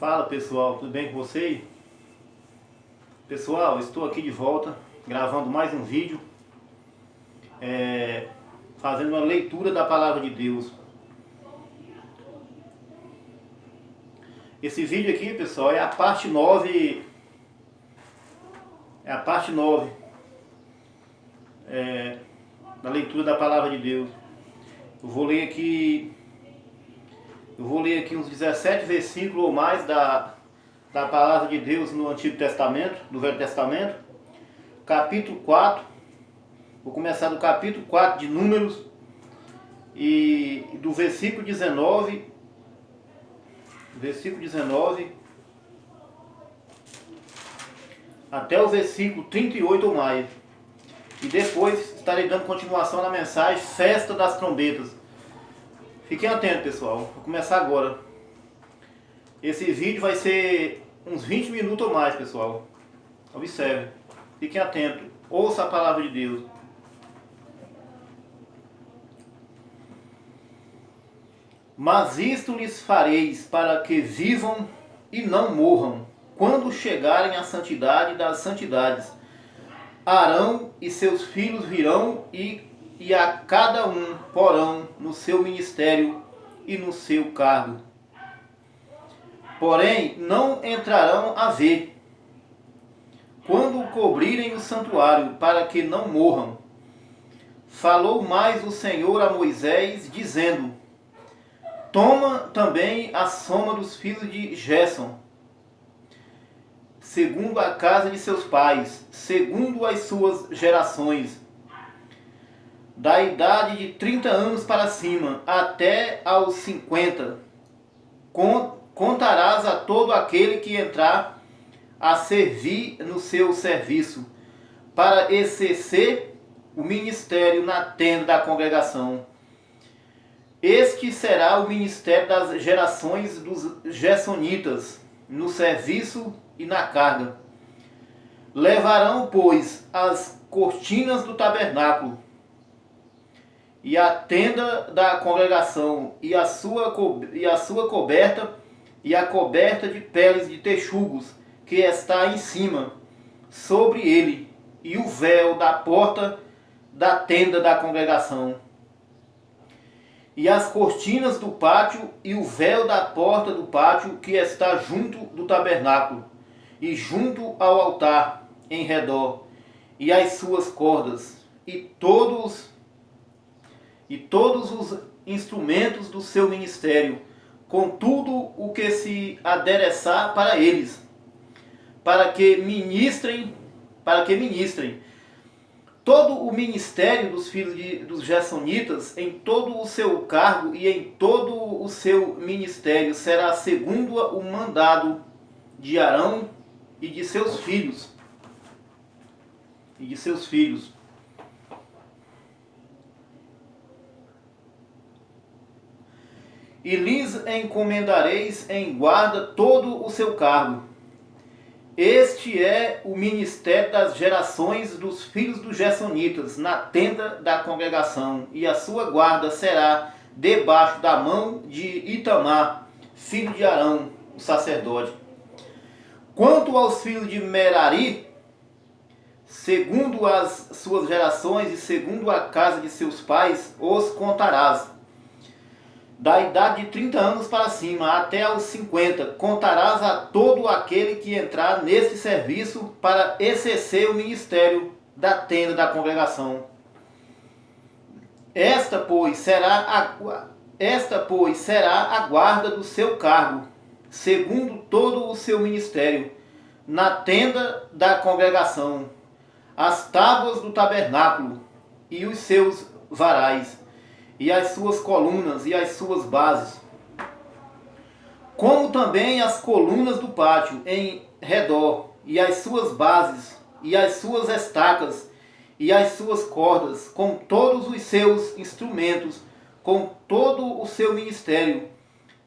Fala pessoal, tudo bem com vocês? Pessoal, estou aqui de volta gravando mais um vídeo, fazendo uma leitura da palavra de Deus. Esse vídeo aqui, pessoal, é a parte 9. É a parte 9 da leitura da palavra de Deus. Eu vou ler aqui uns 17 versículos ou mais da palavra de Deus no Antigo Testamento, do Velho Testamento. Capítulo 4. Vou começar do capítulo 4 de Números e do versículo 19 até o versículo 38 ou mais. E depois estarei dando continuação na mensagem Festa das Trombetas. Fiquem atentos, pessoal. Vou começar agora. Esse vídeo vai ser uns 20 minutos ou mais, pessoal. Observe. Fiquem atentos. Ouça a palavra de Deus. Mas isto lhes fareis para que vivam e não morram, quando chegarem à santidade das santidades. Arão e seus filhos virão e a cada um porão no seu ministério e no seu cargo. Porém, não entrarão a ver, quando cobrirem o santuário, para que não morram. Falou mais o Senhor a Moisés, dizendo: Toma também a soma dos filhos de Gerson, segundo a casa de seus pais, segundo as suas gerações, da idade de 30 anos para cima, até aos 50. Contarás a todo aquele que entrar a servir no seu serviço, para exercer o ministério na tenda da congregação. Este será o ministério das gerações dos Gersonitas, no serviço e na carga. Levarão, pois, as cortinas do tabernáculo, e a tenda da congregação, e a sua coberta, e a coberta de peles de texugos, que está em cima, sobre ele, e o véu da porta da tenda da congregação. E as cortinas do pátio, e o véu da porta do pátio, que está junto do tabernáculo, e junto ao altar, em redor, e as suas cordas, e todos os instrumentos do seu ministério, com tudo o que se adereçar para eles, para que ministrem. Todo o ministério dos filhos dos Gersonitas, em todo o seu cargo e em todo o seu ministério, será segundo o mandado de Arão e de seus filhos. E lhes encomendareis em guarda todo o seu cargo. Este é o ministério das gerações dos filhos dos Gersonitas, na tenda da congregação, e a sua guarda será debaixo da mão de Itamar, filho de Arão, o sacerdote. Quanto aos filhos de Merari, segundo as suas gerações e segundo a casa de seus pais, os contarás. Da idade de 30 anos para cima, até aos 50, contarás a todo aquele que entrar neste serviço para exercer o ministério da tenda da congregação. Esta, pois, será a guarda do seu cargo, segundo todo o seu ministério, na tenda da congregação, as tábuas do tabernáculo e os seus varais, e as suas colunas e as suas bases, como também as colunas do pátio em redor, e as suas bases, e as suas estacas, e as suas cordas, com todos os seus instrumentos, com todo o seu ministério.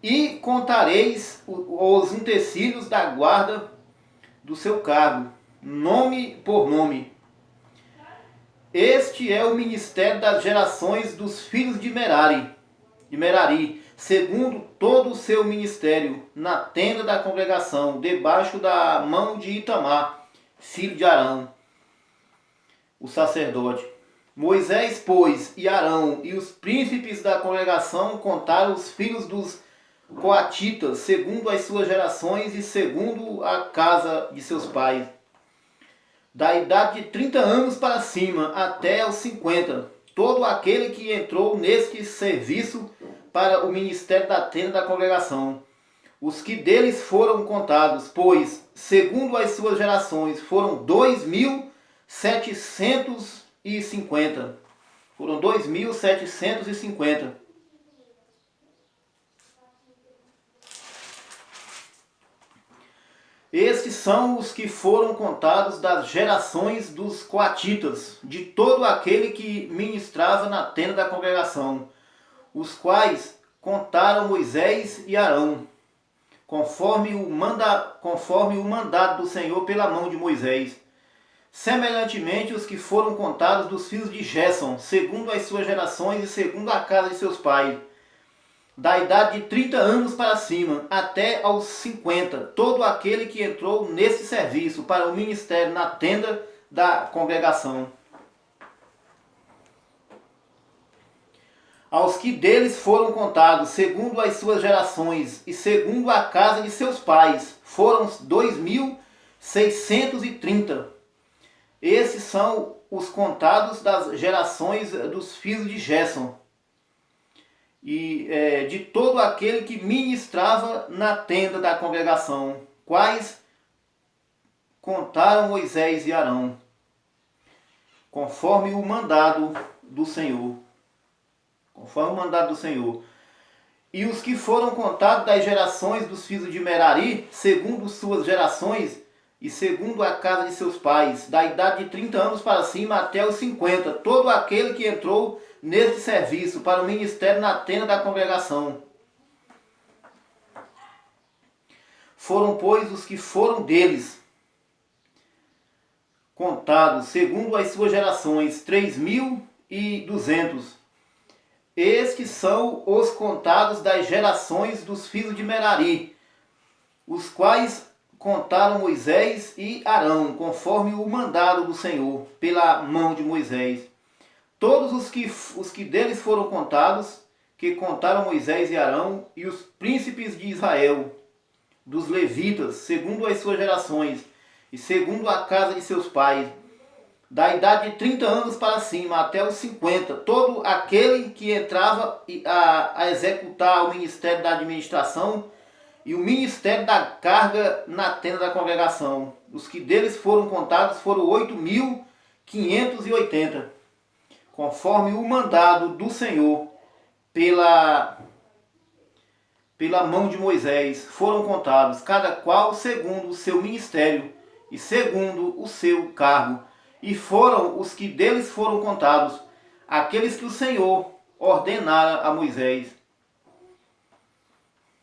E contareis os utensílios da guarda do seu cargo, nome por nome. Este é o ministério das gerações dos filhos de Merari, segundo todo o seu ministério, na tenda da congregação, debaixo da mão de Itamar, filho de Arão, o sacerdote. Moisés, pois, e Arão e os príncipes da congregação contaram os filhos dos coatitas, segundo as suas gerações e segundo a casa de seus pais, da idade de 30 anos para cima até os 50, todo aquele que entrou neste serviço para o ministério da tenda da congregação. Os que deles foram contados, pois, segundo as suas gerações, foram 2.750. Foram 2.750. Estes são os que foram contados das gerações dos coatitas, de todo aquele que ministrava na tenda da congregação, os quais contaram Moisés e Arão, conforme o mandado do Senhor pela mão de Moisés. Semelhantemente, os que foram contados dos filhos de Gerson, segundo as suas gerações e segundo a casa de seus pais, da idade de 30 anos para cima, até aos 50, todo aquele que entrou nesse serviço para o ministério na tenda da congregação. Aos que deles foram contados, segundo as suas gerações e segundo a casa de seus pais, foram 2.630. Esses são os contados das gerações dos filhos de Gerson, e de todo aquele que ministrava na tenda da congregação, quais contaram Moisés e Arão, conforme o mandado do Senhor. Conforme o mandado do Senhor. E os que foram contados das gerações dos filhos de Merari, segundo suas gerações e segundo a casa de seus pais, da idade de 30 anos para cima até os 50, todo aquele que entrou neste serviço para o ministério na tenda da congregação. Foram, pois, os que foram deles contados, segundo as suas gerações, 3.200. Estes são os contados das gerações dos filhos de Merari, os quais contaram Moisés e Arão, conforme o mandado do Senhor, pela mão de Moisés. Todos os que deles foram contados, que contaram Moisés e Arão, e os príncipes de Israel, dos levitas, segundo as suas gerações, e segundo a casa de seus pais, da idade de 30 anos para cima, até os 50, todo aquele que entrava a executar o ministério da administração e o ministério da carga na tenda da congregação. Os que deles foram contados foram 8.580, conforme o mandado do Senhor pela mão de Moisés. Foram contados, cada qual segundo o seu ministério e segundo o seu cargo. E foram os que deles foram contados, aqueles que o Senhor ordenara a Moisés.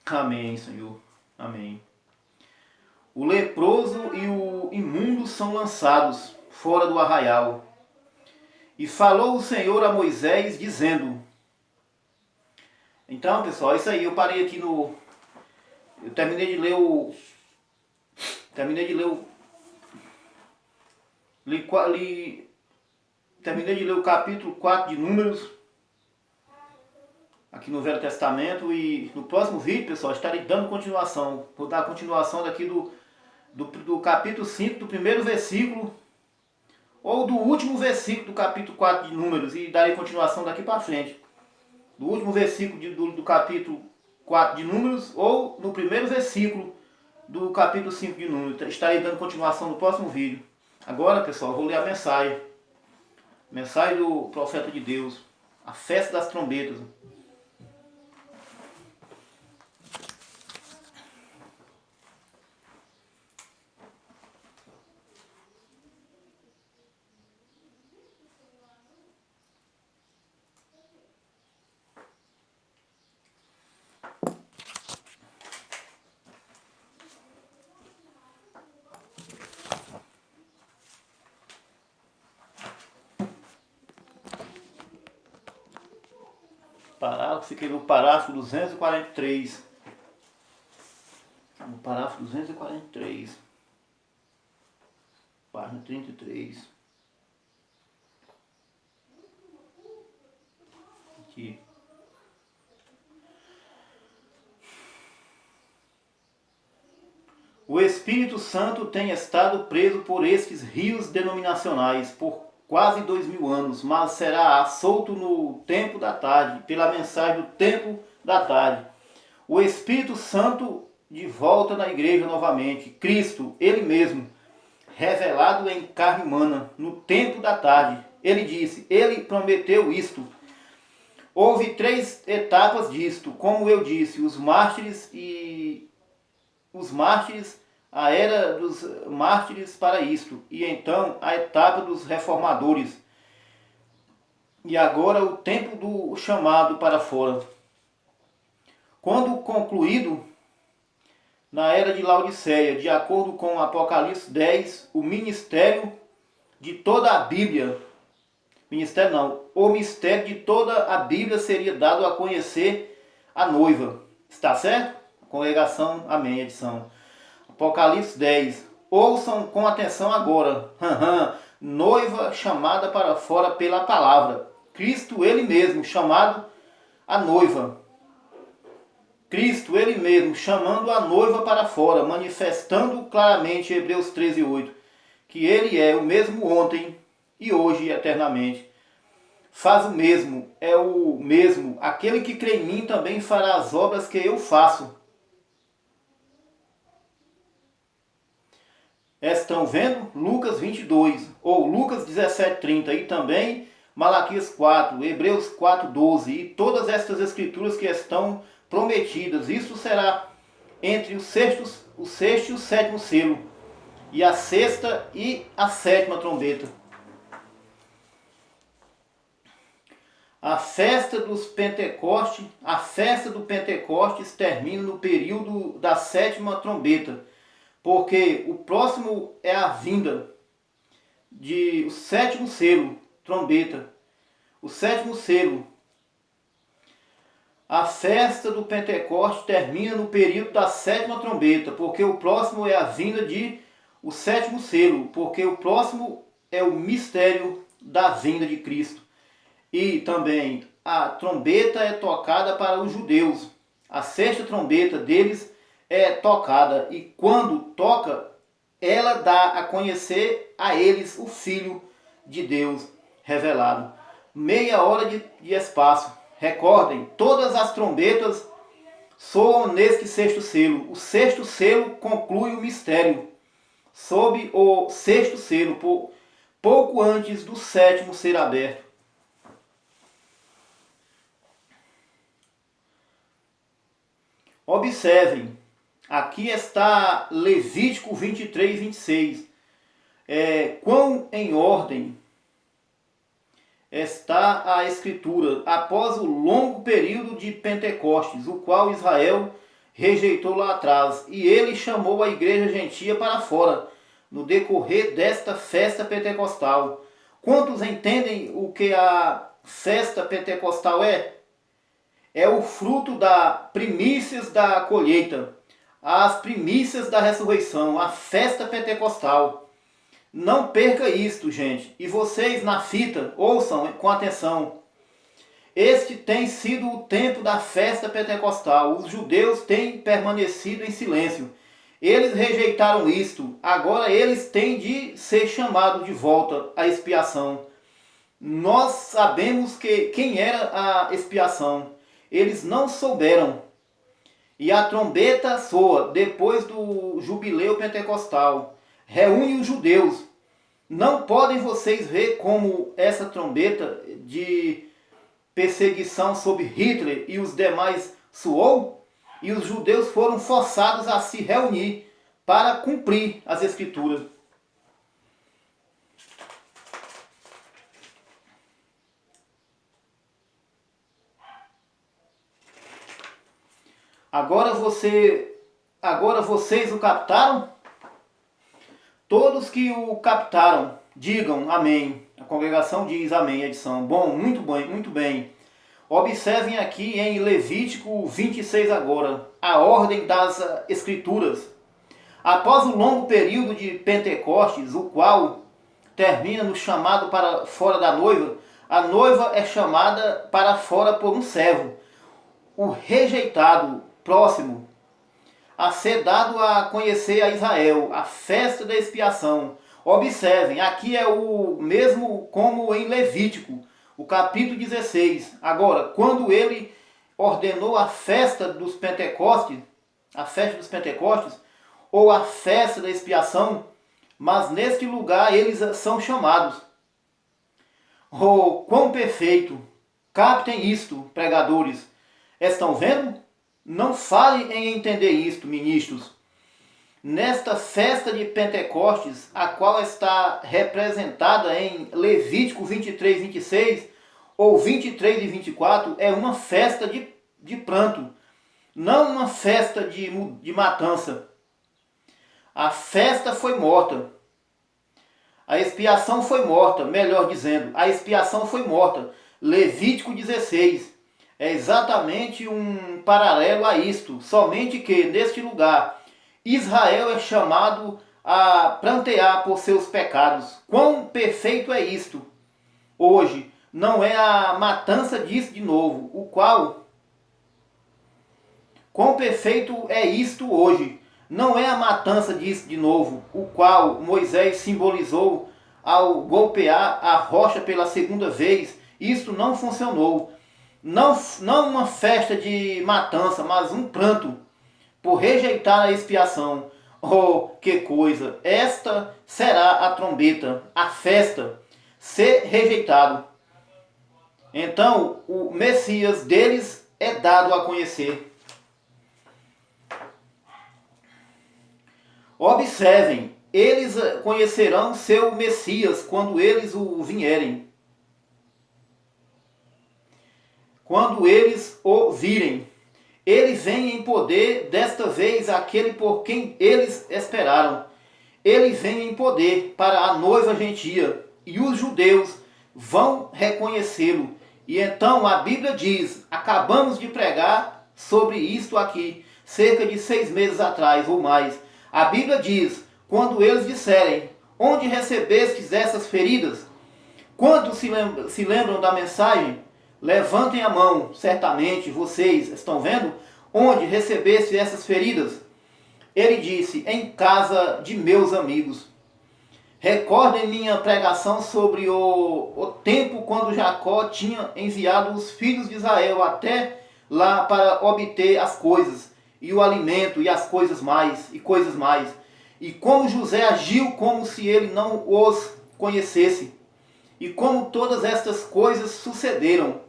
Amém, Senhor. Amém. O leproso e o imundo são lançados fora do arraial. E falou o Senhor a Moisés, dizendo... Então, pessoal, é isso aí. Eu parei aqui no... Eu terminei de ler o... Terminei de ler o capítulo 4 de Números, aqui no Velho Testamento, e no próximo vídeo, pessoal, estarei dando continuação. Vou dar a continuação daqui do capítulo 5, do primeiro versículo, ou do último versículo do capítulo 4 de Números, e darei continuação daqui para frente. Do último versículo do capítulo 4 de Números, ou no primeiro versículo do capítulo 5 de Números. Estarei dando continuação no próximo vídeo. Agora, pessoal, eu vou ler a mensagem. Mensagem do profeta de Deus. A festa das trombetas. parágrafo, fiquei no parágrafo 243. No parágrafo 243. Página 33. Aqui. O Espírito Santo tem estado preso por estes rios denominacionais por quase 2000 anos, mas será solto no tempo da tarde, pela mensagem do tempo da tarde. O Espírito Santo de volta na igreja novamente. Cristo, Ele mesmo, revelado em carne humana, no tempo da tarde. Ele disse, Ele prometeu isto. Houve 3 etapas disto, como eu disse, os mártires, a era dos mártires para isto, e então a etapa dos reformadores. E agora o tempo do chamado para fora. Quando concluído, na era de Laodiceia, de acordo com Apocalipse 10, o ministério de toda a Bíblia, o mistério de toda a Bíblia seria dado a conhecer a noiva. Está certo? Congregação, amém, edição. Apocalipse 10. Ouçam com atenção agora. Noiva chamada para fora pela palavra. Cristo, Ele mesmo, chamado a noiva. Cristo, Ele mesmo, chamando a noiva para fora, manifestando claramente, Hebreus 13:8, que Ele é o mesmo ontem e hoje e eternamente. Faz o mesmo, é o mesmo. Aquele que crê em mim também fará as obras que eu faço. Estão vendo? Lucas 22, ou Lucas 17:30 e também Malaquias 4, Hebreus 4:12 e todas estas escrituras que estão prometidas. Isso será entre o sexto e o sétimo selo, e a sexta e a sétima trombeta. A festa do Pentecostes termina no período da sétima trombeta, porque o próximo é a vinda de o sétimo selo, trombeta. O sétimo selo. A festa do Pentecostes termina no período da sétima trombeta, porque o próximo é a vinda de o sétimo selo, porque o próximo é o mistério da vinda de Cristo. E também a trombeta é tocada para os judeus. A sexta trombeta deles é tocada, e quando toca, ela dá a conhecer a eles o Filho de Deus revelado. Meia hora de espaço. Recordem, todas as trombetas soam neste sexto selo. O sexto selo conclui o mistério sob o sexto selo, pouco antes do sétimo ser aberto. Observem, aqui está Levítico 23:26. Quão em ordem está a Escritura após o longo período de Pentecostes, o qual Israel rejeitou lá atrás, e ele chamou a igreja gentia para fora, no decorrer desta festa pentecostal. Quantos entendem o que a festa pentecostal é? É o fruto das primícias da colheita, as primícias da ressurreição, a festa pentecostal. Não perca isto, gente. E vocês na fita, ouçam com atenção. Este tem sido o tempo da festa pentecostal. Os judeus têm permanecido em silêncio. Eles rejeitaram isto. Agora eles têm de ser chamados de volta à expiação. Nós sabemos quem era a expiação. Eles não souberam. E a trombeta soa depois do jubileu pentecostal. Reúne os judeus. Não podem vocês ver como essa trombeta de perseguição sobre Hitler e os demais soou? E os judeus foram forçados a se reunir para cumprir as escrituras. Agora vocês o captaram? Todos que o captaram, digam amém. A congregação diz amém, edição. Bom, muito bem, muito bem. Observem aqui em Levítico 26 agora, a ordem das Escrituras. Após o longo período de Pentecostes, o qual termina no chamado para fora da noiva, a noiva é chamada para fora por um servo, o rejeitado, próximo, a ser dado a conhecer a Israel, a festa da expiação. Observem, aqui é o mesmo como em Levítico, o capítulo 16. Agora, quando ele ordenou a festa dos Pentecostes, ou a festa da expiação, mas neste lugar eles são chamados. Oh, quão perfeito! Captem isto, pregadores. Estão vendo? Não falem em entender isto, ministros. Nesta festa de Pentecostes, a qual está representada em Levítico 23, 26, ou 23 e 24, é uma festa de pranto, não uma festa de matança. A festa foi morta. A expiação foi morta, melhor dizendo, a expiação foi morta. Levítico 16 é exatamente um paralelo a isto, somente que neste lugar Israel é chamado a prantear por seus pecados. Quão perfeito é isto hoje! Não é a matança disso de novo, o qual... Quão perfeito é isto hoje! Não é a matança disso de novo, o qual Moisés simbolizou ao golpear a rocha pela segunda vez. Isto não funcionou. Não uma festa de matança, mas um pranto por rejeitar a expiação. Oh, que coisa! Esta será a trombeta, a festa, ser rejeitado. Então, o Messias deles é dado a conhecer. Observem, eles conhecerão seu Messias quando eles o vierem. Quando eles o virem. Ele vem em poder, desta vez aquele por quem eles esperaram. Ele vem em poder para a noiva gentia, e os judeus vão reconhecê-lo. E então a Bíblia diz, acabamos de pregar sobre isto aqui, cerca de 6 meses atrás ou mais. A Bíblia diz, quando eles disserem, onde recebestes essas feridas? Quantos se lembram da mensagem? Levantem a mão, certamente vocês estão vendo onde recebeste essas feridas? Ele disse, em casa de meus amigos. Recordem minha pregação sobre o tempo quando Jacó tinha enviado os filhos de Israel até lá para obter as coisas, e o alimento, e as coisas mais, E como José agiu como se ele não os conhecesse. E como todas estas coisas sucederam.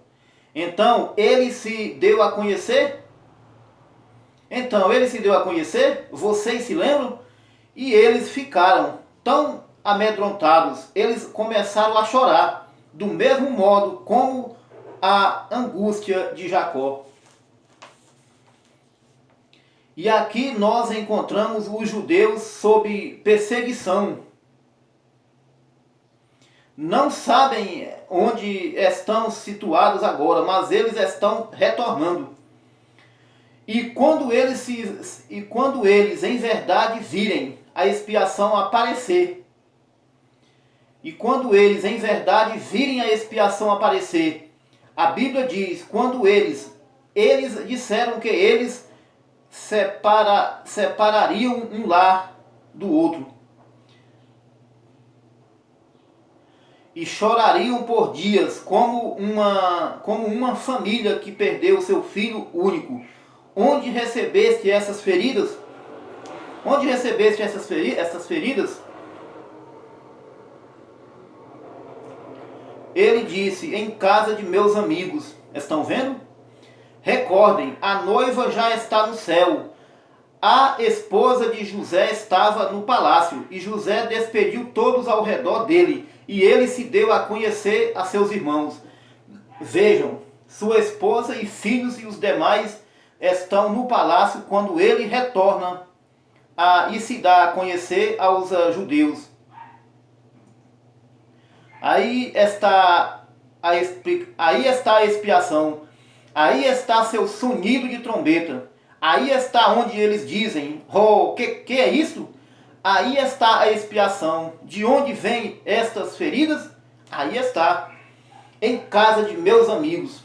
Então, ele se deu a conhecer? Vocês se lembram? E eles ficaram tão amedrontados, eles começaram a chorar, do mesmo modo como a angústia de Jacó. E aqui nós encontramos os judeus sob perseguição. Não sabem onde estão situados agora, mas eles estão retornando. E quando eles em verdade virem a expiação aparecer, a Bíblia diz, quando eles disseram que eles separariam um lar do outro. E chorariam por dias, como uma família que perdeu seu filho único. Onde recebeste essas feridas? Essas feridas? Ele disse, em casa de meus amigos. Estão vendo? Recordem, a noiva já está no céu. A esposa de José estava no palácio, e José despediu todos ao redor dele, e ele se deu a conhecer a seus irmãos. Vejam, sua esposa e filhos e os demais estão no palácio quando ele retorna e se dá a conhecer aos judeus. Aí está a expiação. Aí está seu sonido de trombeta. Aí está onde eles dizem: oh, que é isso? Aí está a expiação. De onde vêm estas feridas? Aí está, em casa de meus amigos.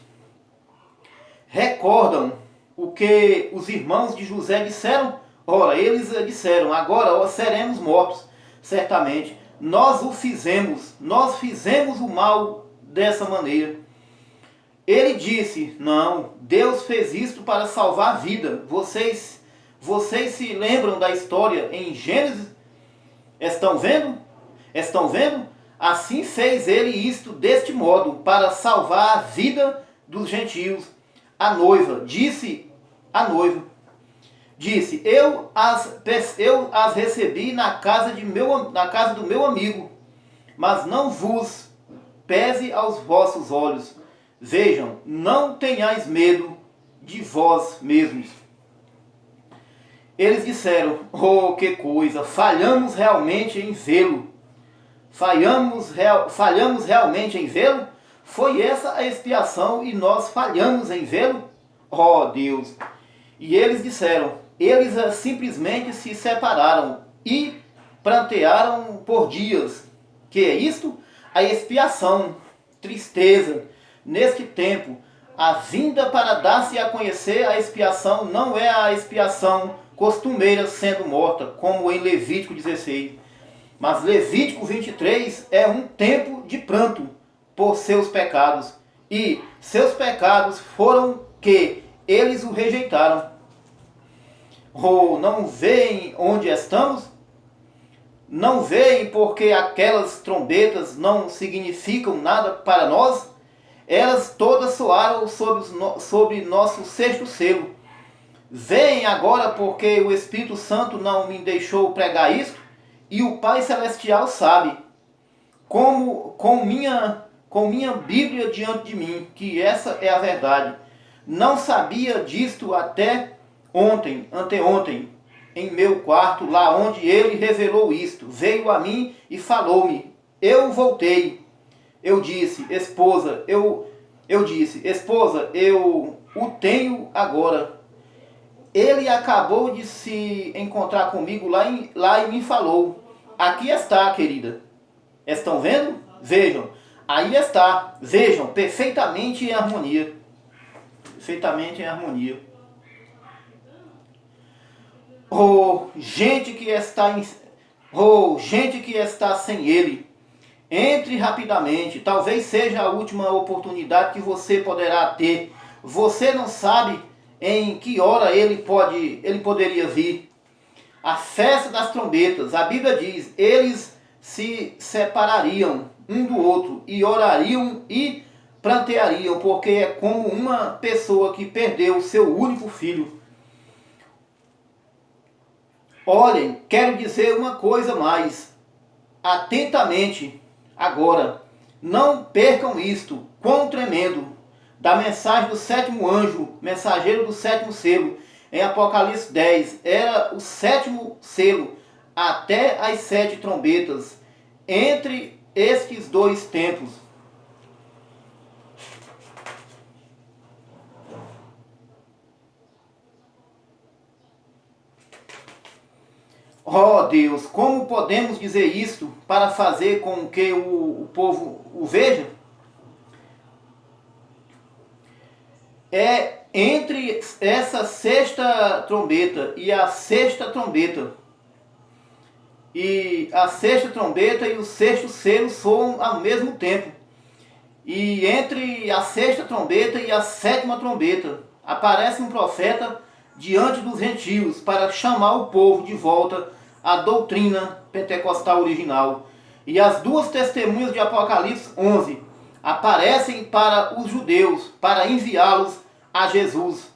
Recordam o que os irmãos de José disseram? Ora, eles disseram: agora seremos mortos, certamente. Nós fizemos o mal dessa maneira. Ele disse: não, Deus fez isto para salvar a vida. Vocês se lembram da história em Gênesis? Estão vendo? Estão vendo? Assim fez ele isto deste modo, para salvar a vida dos gentios. A noiva disse, eu as recebi na casa do meu amigo, mas não vos pese aos vossos olhos. Vejam, não tenhais medo de vós mesmos. Eles disseram: oh, que coisa, falhamos realmente em vê-lo. Falhamos realmente em vê-lo? Foi essa a expiação e nós falhamos em vê-lo? Oh, Deus! E eles disseram, eles simplesmente se separaram e prantearam por dias. Que é isto? A expiação, tristeza. Neste tempo, a vinda para dar-se a conhecer a expiação não é a expiação costumeira sendo morta, como em Levítico 16. Mas Levítico 23 é um tempo de pranto por seus pecados. E seus pecados foram que eles o rejeitaram. Ou não veem onde estamos? Não veem porque aquelas trombetas não significam nada para nós? Elas todas soaram sobre nosso sexto selo. Veem agora porque o Espírito Santo não me deixou pregar isto? E o Pai Celestial sabe, com minha Bíblia diante de mim, que essa é a verdade. Não sabia disto até anteontem, em meu quarto, lá onde ele revelou isto. Veio a mim e falou-me. Eu voltei. Eu disse, esposa, eu o tenho agora. Ele acabou de se encontrar comigo lá e me falou. Aqui está, querida. Estão vendo? Vejam. Aí está. Vejam, perfeitamente em harmonia. Perfeitamente em harmonia. Gente que está sem ele. Entre rapidamente. Talvez seja a última oportunidade que você poderá ter. Você não sabe em que hora ele poderia vir. A festa das trombetas, a Bíblia diz, eles se separariam um do outro e orariam e pranteariam, porque é como uma pessoa que perdeu o seu único filho. Olhem, quero dizer uma coisa mais. Atentamente, agora, não percam isto, quão tremendo, da mensagem do sétimo anjo, mensageiro do sétimo selo, em Apocalipse 10, era o sétimo selo, até as 7 trombetas, entre estes dois tempos. Oh Deus, como podemos dizer isto para fazer com que o povo o veja? É entre essa sexta trombeta e a sexta trombeta. E a sexta trombeta e o sexto selo soam ao mesmo tempo. E entre a sexta trombeta e a sétima trombeta aparece um profeta diante dos gentios para chamar o povo de volta à doutrina pentecostal original. E as duas testemunhas de Apocalipse 11 aparecem para os judeus, para enviá-los a Jesus.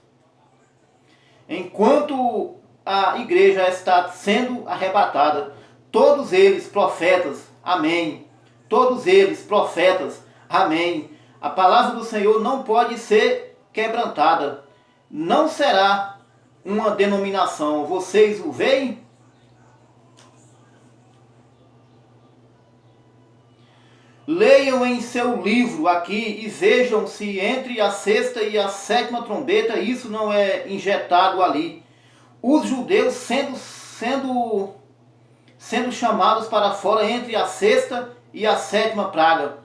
Enquanto a igreja está sendo arrebatada, todos eles profetas, amém. Todos eles profetas, amém. A palavra do Senhor não pode ser quebrantada. Não será uma denominação. Vocês o veem? Leiam em seu livro aqui e vejam se entre a sexta e a sétima trombeta isso não é injetado ali. Os judeus sendo chamados para fora entre a sexta e a sétima praga.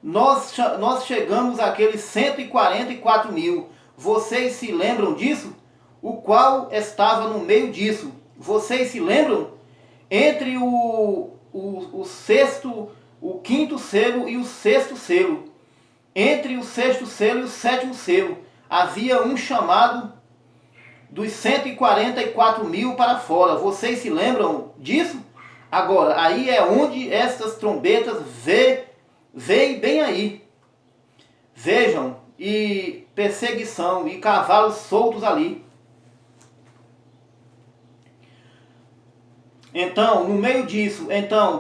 Nós chegamos àqueles 144 mil. Vocês se lembram disso? O qual estava no meio disso? Vocês se lembram? Entre o quinto selo e o sexto selo, entre o sexto selo e o sétimo selo, havia um chamado dos 144 mil para fora. Vocês se lembram disso? Agora, aí é onde estas trombetas veem bem aí. Vejam, e perseguição, e cavalos soltos ali. Então, no meio disso,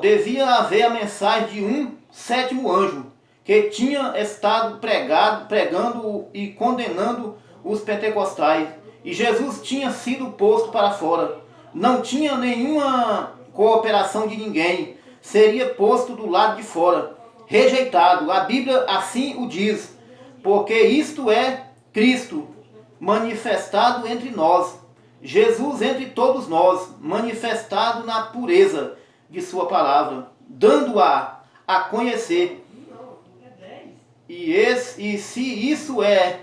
devia haver a mensagem de um sétimo anjo, que tinha estado pregando e condenando os pentecostais. E Jesus tinha sido posto para fora. Não tinha nenhuma cooperação de ninguém. Seria posto do lado de fora, rejeitado. A Bíblia assim o diz, porque isto é Cristo manifestado entre nós. Jesus entre todos nós, manifestado na pureza de sua palavra, dando-a a conhecer. E se isso é,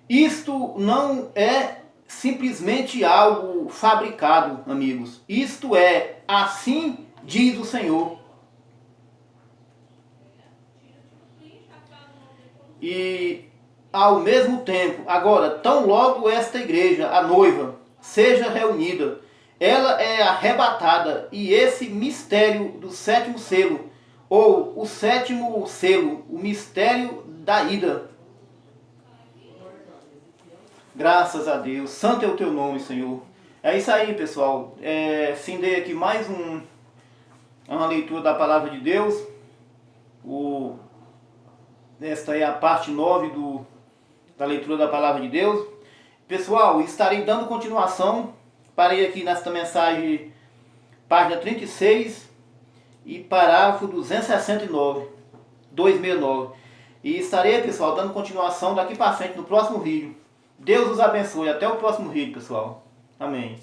isto não é simplesmente algo fabricado, amigos. Isto é, assim diz o Senhor. E ao mesmo tempo, agora, tão logo esta igreja, a noiva, seja reunida, ela é arrebatada, e esse mistério do sétimo selo, ou o sétimo selo, o mistério da ida. Graças a Deus, santo é o teu nome, Senhor. É isso aí, pessoal. Findei aqui mais uma leitura da palavra de Deus. Esta é a parte 9 da leitura da palavra de Deus. Pessoal, estarei dando continuação. Parei aqui nesta mensagem, página 36 e parágrafo 269. E estarei, pessoal, dando continuação daqui para frente no próximo vídeo. Deus os abençoe. Até o próximo vídeo, pessoal. Amém.